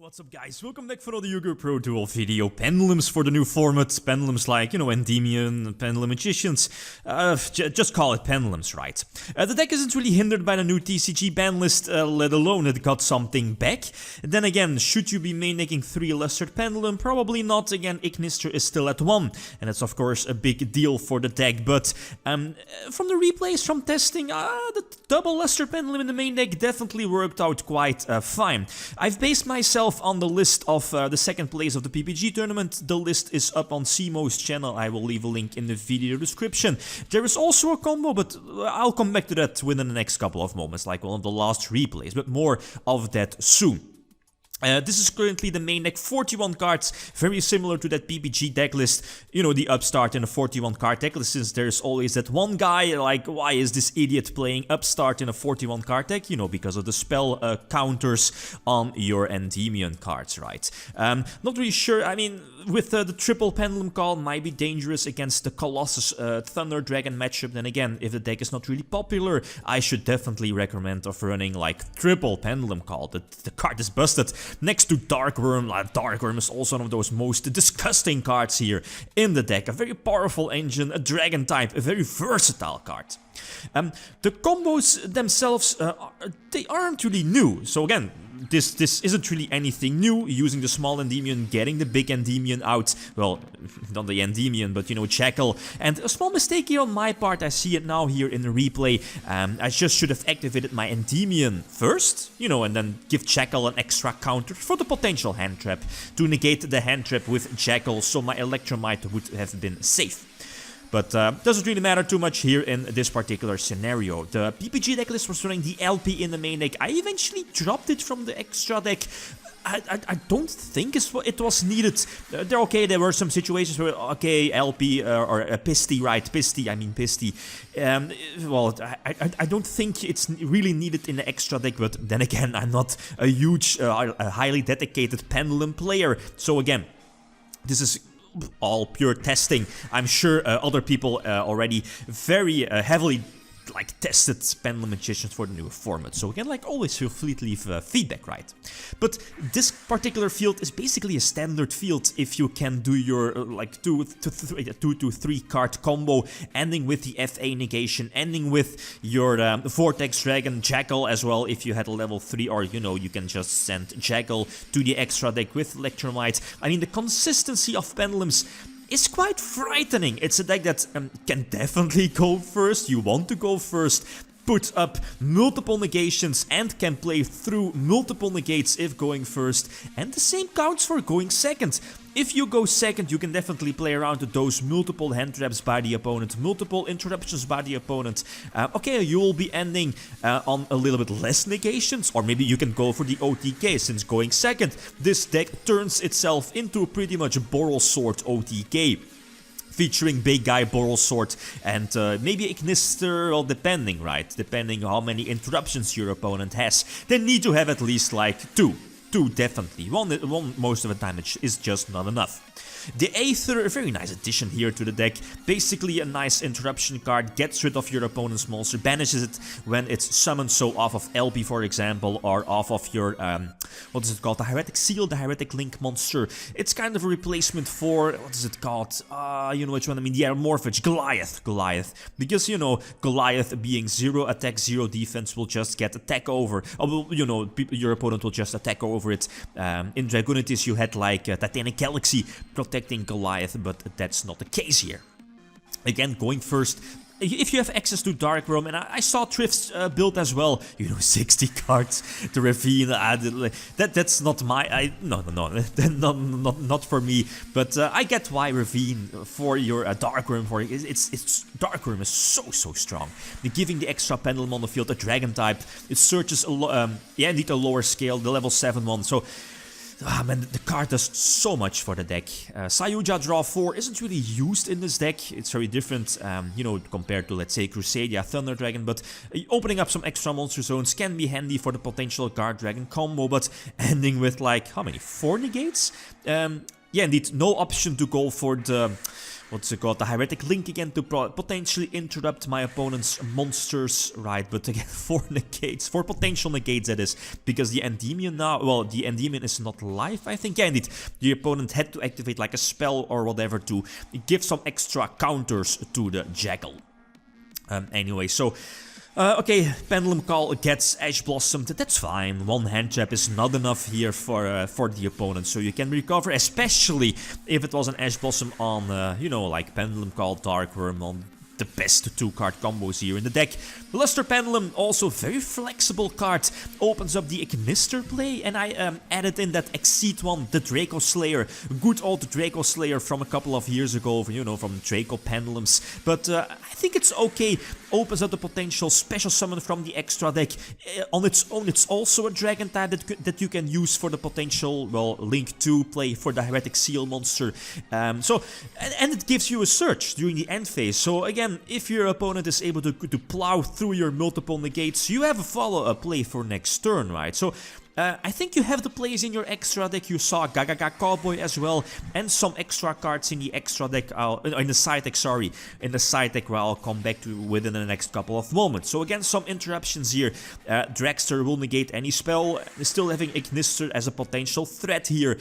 What's up guys, welcome back for another YgoPro duel video. Pendulums for the new format, pendulums like, Endymion, Pendulum Magicians, just call it pendulums, right? The deck isn't really hindered by the new TCG Banlist, let alone it got something back. Then again, should you be main decking 3 Lustered Pendulum? Probably not. Again, Ignister is still at 1, and it's of course a big deal for the deck, but from the replays, from testing, the double Lustered Pendulum in the main deck definitely worked out quite fine. I've based myself on the list of the second place of the PPG tournament. The list is up on Simo's channel. I will leave a link in the video description. There is also a combo, but I'll come back to that within the next couple of moments, like one of the last replays, but more of that soon. This is currently the main deck, 41 cards, very similar to that PPG deck list, the upstart in a 41 card deck list, since there's always that one guy, like, why is this idiot playing upstart in a 41 card deck? Because of the spell counters on your Endymion cards, right? Not really sure, I mean, with the triple Pendulum call might be dangerous against the Colossus Thunder Dragon matchup. Then again, if the deck is not really popular, I should definitely recommend of running like triple Pendulum call. The card is busted. Next to Dark Worm, Dark Worm is also one of those most disgusting cards here in the deck. A very powerful engine, a dragon type, a very versatile card. The combos themselves, they aren't really new. So again, this isn't really anything new, using the small Endymion, getting the big Endymion out, well, not the Endymion, but Jackal, and a small mistake here on my part, I see it now here in the replay. I just should have activated my Endymion first, and then give Jackal an extra counter for the potential hand trap, to negate the hand trap with Jackal, so my ElectricMudkip would have been safe. But doesn't really matter too much here in this particular scenario. The PPG deck list was running the LP in the main deck. I eventually dropped it from the extra deck. I don't think it was needed. There were some situations where, LP or Pisty, right? Pisty, I mean Pisty. Well, I don't think it's really needed in the extra deck, but then again, I'm not a huge, a highly dedicated Pendulum player. So again, this is all pure testing. I'm sure other people already very heavily tested Pendulum Magicians for the new format. So again, like always, feel free to leave feedback, right? But this particular field is basically a standard field if you can do your 2 to 3 card combo, ending with the FA negation, ending with your Vortex Dragon Jackal as well if you had a level 3, or you can just send Jackal to the extra deck with ElectricMudkip. I mean, the consistency of Pendulums is quite frightening. It's a deck that can definitely go first. You want to go first, put up multiple negations, and can play through multiple negates if going first. And the same counts for going second. If you go second, you can definitely play around with those multiple hand traps by the opponent, multiple interruptions by the opponent. You will be ending on a little bit less negations, or maybe you can go for the OTK, since going second, this deck turns itself into pretty much a Boral Sword OTK. Featuring big guy Boral Sword and maybe Ignister, well, depending, right? Depending how many interruptions your opponent has. They need to have at least like 2. 2 definitely. One most of the time is just not enough. The Aether, a very nice addition here to the deck. Basically a nice interruption card, gets rid of your opponent's monster, banishes it when it's summoned, so off of LP for example, or off of your, what is it called, the Heretic Seal, the Heretic Link monster. It's kind of a replacement for, what is it called, you know which one I mean, yeah, Morphage, Goliath, because Goliath being 0 attack, 0 defense will just get attack over, or your opponent will just attack over it. In Dragonitis you had like Titanic Galaxy protecting Goliath, but that's not the case here. Again, going first, if you have access to Dark Worm, and I saw Trif's build as well, 60 cards, the Ravine, that's not my, not for me, but I get why Ravine for your Dark Worm, Dark Worm is so strong. Giving the extra Pendulum on the field, a Dragon type, it searches, indeed a lower scale, the level 7 one, so man, the card does so much for the deck. Sayuja Draw 4 isn't really used in this deck. It's very different, compared to, let's say, Crusadia Thunder Dragon, but opening up some extra monster zones can be handy for the potential Guard Dragon combo, but ending with, like, how many? 4 negates? Yeah, indeed, no option to go for the what's it called, the Hieratic Link again to potentially interrupt my opponent's monsters, right? But again, 4 negates, 4 potential negates that is, because the Endymion now, well, the Endymion is not live, I think. Yeah, indeed, the opponent had to activate like a spell or whatever to give some extra counters to the Jackal. Anyway, so... okay, Pendulum Call gets Ash Blossomed, that's fine. 1 hand trap is not enough here for the opponent, so you can recover, especially if it was an Ash Blossom on, you know, like Pendulum Call, Dark Worm on the best 2-card combos here in the deck. Luster Pendulum, also very flexible card, opens up the Ignister play, and I added in that Exceed one, the Draco Slayer, good old Draco Slayer from a couple of years ago, you know, from Draco Pendulums, but I think it's okay, opens up the potential special summon from the extra deck. On its own, it's also a dragon type that you can use for the potential, well, Link 2 play for the Hieratic Seal monster, and it gives you a search during the end phase, so again, if your opponent is able to plow through your multiple negates, you have a follow-up play for next turn, right? So I think you have the plays in your extra deck. You saw Gagaga Cowboy as well, and some extra cards in the extra deck, in the side deck, sorry, in the side deck where I'll come back to within the next couple of moments. So again, some interruptions here. Dragster will negate any spell, still having Ignister as a potential threat here.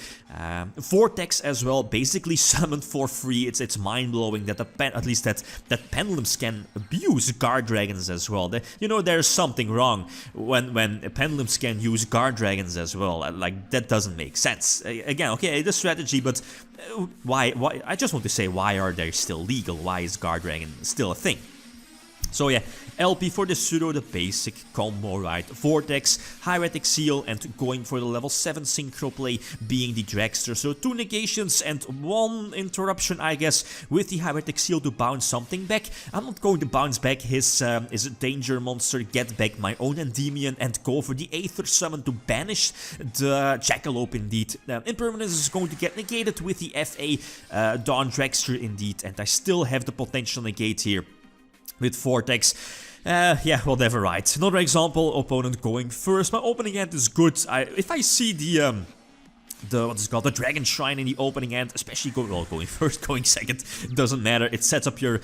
Vortex as well, basically summoned for free. It's mind-blowing that at least that Pendulums can abuse Guard Dragons as well. You know, there's something wrong when Pendulums can use Guard Dragons as well. Like, that doesn't make sense. Again, okay, the strategy, but why? I just want to say, why are they still legal? Why is Guard Dragon still a thing? So yeah, LP for the pseudo, the basic combo, right? Vortex, Hieratic Seal, and going for the level 7 synchro play being the Dragster. So 2 negations and 1 interruption, I guess, with the Hieratic Seal to bounce something back. I'm not going to bounce back his danger monster, get back my own Endymion, and go for the Aether Summon to banish the Jackalope indeed. Impermanence is going to get negated with the FA Dawn Dragster indeed, and I still have the potential negate here with Vortex. Yeah, whatever, right. Another example, opponent going first. My opening hand is good. If I see the what is it called, the Dragon Shrine in the opening hand, especially going first, going second, doesn't matter. It sets up your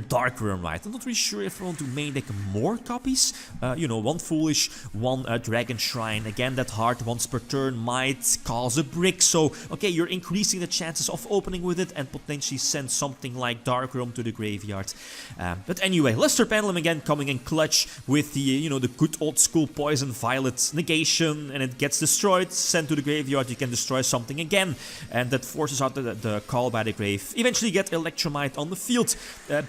Dark Worm, right? I'm not really sure if I want to main deck more copies. You know, 1 Foolish, 1 Dragon Shrine. Again, that hard once per turn might cause a brick. So, okay, you're increasing the chances of opening with it and potentially send something like Dark Worm to the graveyard. But anyway, Luster Pendulum again coming in clutch with the, you know, the good old school Poison Violet negation, and it gets destroyed, sent to the graveyard. You can destroy something again, and that forces out the call by the grave. Eventually get Electromite on the field.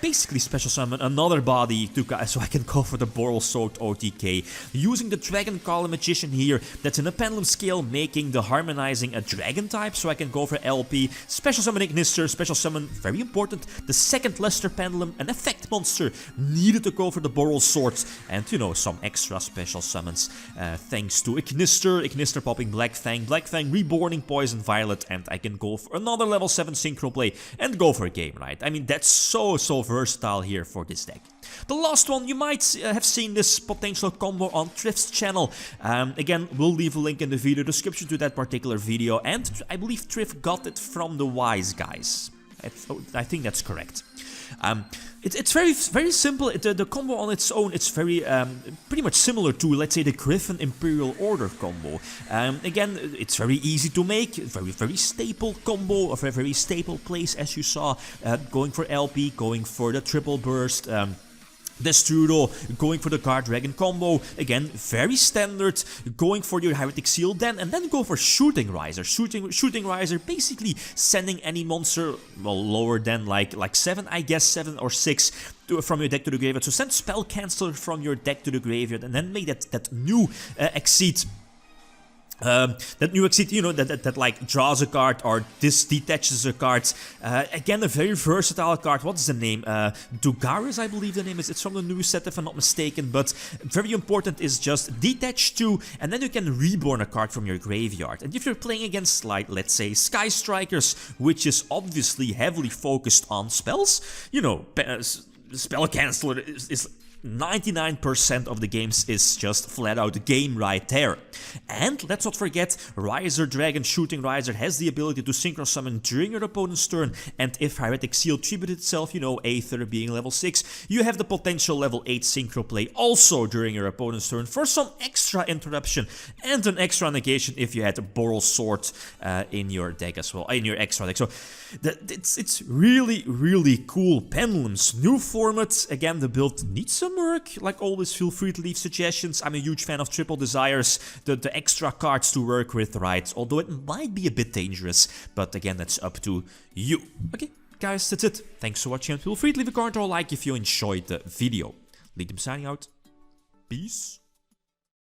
Basically special summon another body so I can go for the Boral Sword OTK. Using the Dragon Call Magician here, that's in a Pendulum scale, making the Harmonizing a Dragon type, so I can go for LP. Special summon Ignister, special summon, very important, the second Luster Pendulum, an effect monster, needed to go for the Boral Sword, and you know, some extra special summons thanks to Ignister popping Black Fang reborning Poison Violet, and I can go for another level 7 synchro play and go for a game, right? I mean, that's so versatile here for this deck. The last one, you might have seen this potential combo on Trif's channel. Again, we'll leave a link in the video description to that particular video, and I believe Trif got it from the Wiseguys. I think that's correct. It's very simple. The combo on its own, it's very pretty much similar to, let's say, the Griffin Imperial Order combo. Again, it's very easy to make, very staple combo, of a very staple place, as you saw, going for LP, going for the triple burst. Destrudo, going for the Guard Dragon combo, again, very standard, going for your Hieratic Seal and then go for Shooting Riser. Shooting Riser, basically sending any monster, well, lower than like 7, I guess, 7 or 6, from your deck to the graveyard. So send Spell Canceller from your deck to the graveyard, and then make that new Exceed. That new Exceed, you know, that like draws a card or detaches a card. Again, a very versatile card. What's the name? Dugaris, I believe the name is. It's from the new set, if I'm not mistaken. But very important is just detach 2, and then you can reborn a card from your graveyard. And if you're playing against, like, let's say, Sky Strikers, which is obviously heavily focused on spells, you know, Spell Canceller is 99% of the games is just flat out game right there. And let's not forget, Riser Dragon Shooting Riser has the ability to synchro summon during your opponent's turn, and if Heretic Seal tribute itself, you know, Aether being level 6, you have the potential level 8 synchro play also during your opponent's turn for some extra interruption and an extra negation if you had a Boral Sword in your deck as well, in your extra deck. So it's really, really cool. Pendulums, new format. Again, the build needs some work. Like always, feel free to leave suggestions. I'm a huge fan of Triple Desires, the extra cards to work with, right? Although it might be a bit dangerous, but again, that's up to you. Okay, guys, that's it. Thanks for watching, and feel free to leave a comment or a like if you enjoyed the video. Lithium signing out. Peace.